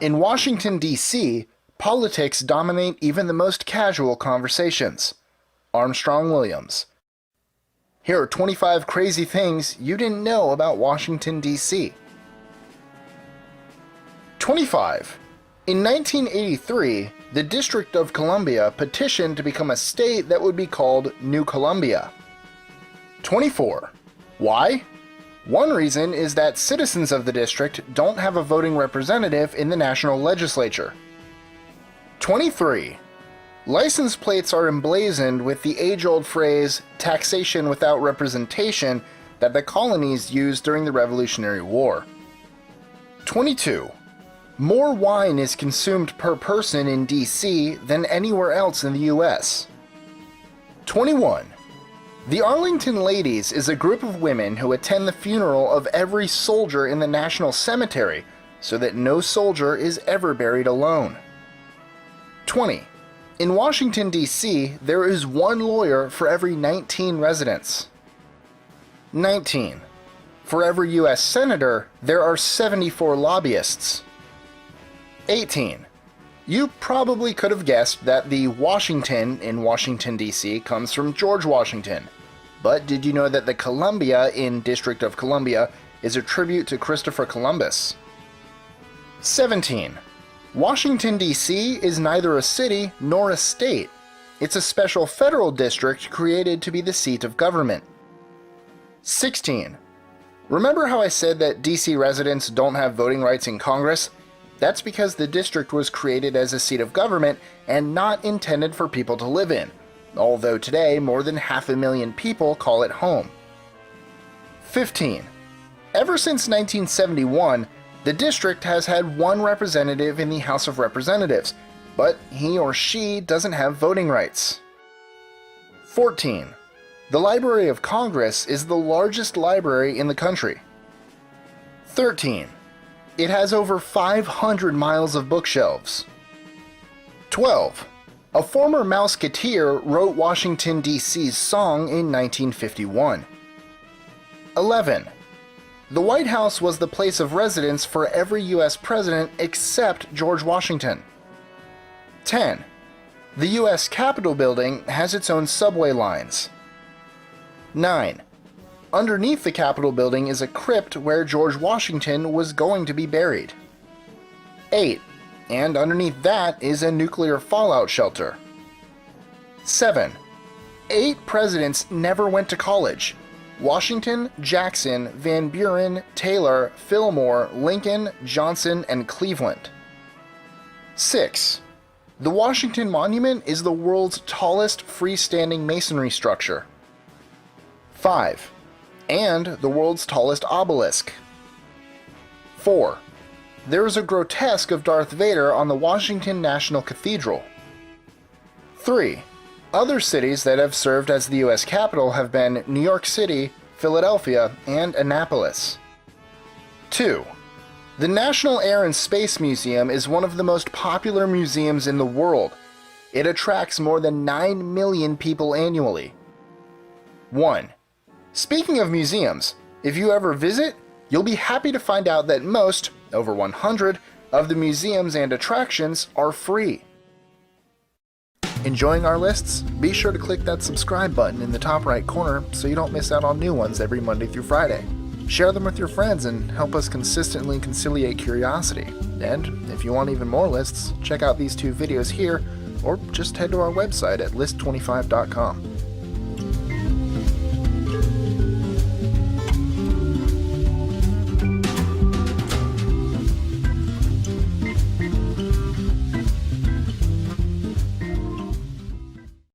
In Washington, D.C., politics dominate even the most casual conversations. Armstrong Williams. Here are 25 crazy things you didn't know about Washington, D.C. 25. In 1983, the District of Columbia petitioned to become a state that would be called New Columbia. 24. Why? One reason is that citizens of the district don't have a voting representative in the national legislature. 23. License plates are emblazoned with the age-old phrase, taxation without representation, that the colonies used during the Revolutionary War. 22. More wine is consumed per person in D.C. than anywhere else in the U.S. 21. The Arlington Ladies is a group of women who attend the funeral of every soldier in the National Cemetery so that no soldier is ever buried alone. 20. In Washington, D.C., there is one lawyer for every 19 residents. 19. For every U.S. senator, there are 74 lobbyists. 18. You probably could have guessed that the Washington in Washington, D.C. comes from George Washington. But did you know that the Columbia in District of Columbia is a tribute to Christopher Columbus? 17. Washington, D.C. is neither a city nor a state. It's a special federal district created to be the seat of government. 16. Remember how I said that D.C. residents don't have voting rights in Congress? That's because the district was created as a seat of government and not intended for people to live in, although today more than 500,000 people call it home. 15. Ever since 1971, the district has had one representative in the House of Representatives, but he or she doesn't have voting rights. 14. The Library of Congress is the largest library in the country. 13. It has over 500 miles of bookshelves. 12. A former Mouseketeer wrote Washington, D.C.'s song in 1951. 11. The White House was the place of residence for every U.S. president except George Washington. 10. The U.S. Capitol building has its own subway lines. 9. Underneath the Capitol building is a crypt where George Washington was going to be buried. 8. And underneath that is a nuclear fallout shelter. 7. 8 presidents never went to college. Washington, Jackson, Van Buren, Taylor, Fillmore, Lincoln, Johnson, and Cleveland. 6. The Washington Monument is the world's tallest freestanding masonry structure. 5. And the world's tallest obelisk. 4. There is a grotesque of Darth Vader on the Washington National Cathedral. 3. Other cities that have served as the U.S. Capitol have been New York City, Philadelphia, and Annapolis. 2. The National Air and Space Museum is one of the most popular museums in the world. It attracts more than 9 million people annually. 1. Speaking of museums, if you ever visit, you'll be happy to find out that most, over 100, of the museums and attractions are free. Enjoying our lists? Be sure to click that subscribe button in the top right corner so you don't miss out on new ones every Monday through Friday. Share them with your friends and help us consistently conciliate curiosity. And if you want even more lists, check out these 2 videos here or just head to our website at list25.com.